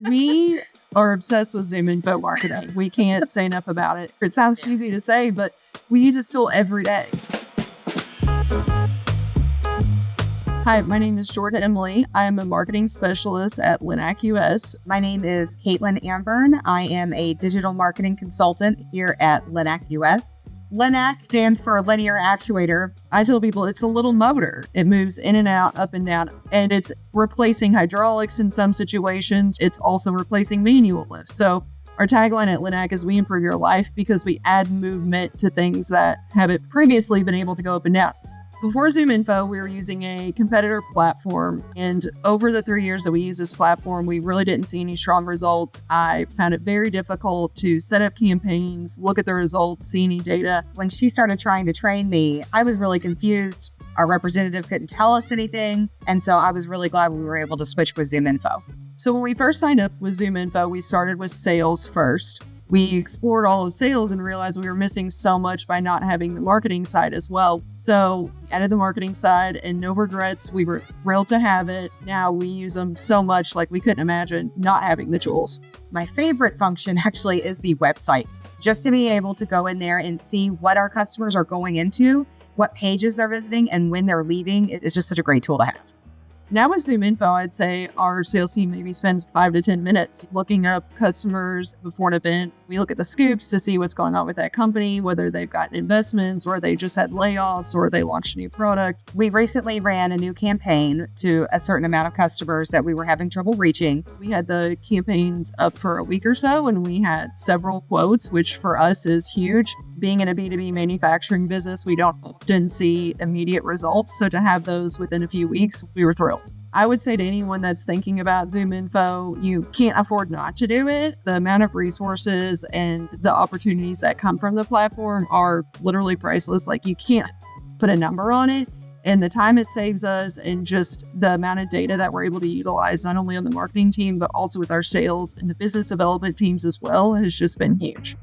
We are obsessed with ZoomInfo Marketing. We can't say enough about it. It sounds cheesy to say, but we use this tool every day. Hi, my name is Jordan Emily. I am a marketing specialist at LINAK U.S. My name is Caitlin Amburn. I am a digital marketing consultant here at LINAK U.S. LINAK stands for linear actuator. I tell people it's a little motor. It moves in and out, up and down, and it's replacing hydraulics in some situations. It's also replacing manual lifts. So our tagline at LINAK is we improve your life because we add movement to things that haven't previously been able to go up and down. Before ZoomInfo, we were using a competitor platform, and over the 3 years that we used this platform, we really didn't see any strong results. I found it very difficult to set up campaigns, look at the results, see any data. When she started trying to train me, I was really confused. Our representative couldn't tell us anything, and so I was really glad we were able to switch with ZoomInfo. So when we first signed up with ZoomInfo, we started with sales first. We explored all of sales and realized we were missing so much by not having the marketing side as well. So we added the marketing side, and no regrets. We were thrilled to have it. Now we use them so much, like we couldn't imagine not having the tools. My favorite function actually is the websites. Just to be able to go in there and see what our customers are going into, what pages they're visiting, and when they're leaving. It is just such a great tool to have. Now with ZoomInfo, I'd say our sales team maybe spends 5 to 10 minutes looking up customers before an event. We look at the scoops to see what's going on with that company, whether they've gotten investments or they just had layoffs or they launched a new product. We recently ran a new campaign to a certain amount of customers that we were having trouble reaching. We had the campaigns up for a week or so, and we had several quotes, which for us is huge. Being in a B2B manufacturing business, we don't often see immediate results. So to have those within a few weeks, we were thrilled. I would say to anyone that's thinking about ZoomInfo, you can't afford not to do it. The amount of resources and the opportunities that come from the platform are literally priceless. Like, you can't put a number on it. And the time it saves us and just the amount of data that we're able to utilize, not only on the marketing team, but also with our sales and the business development teams as well, has just been huge.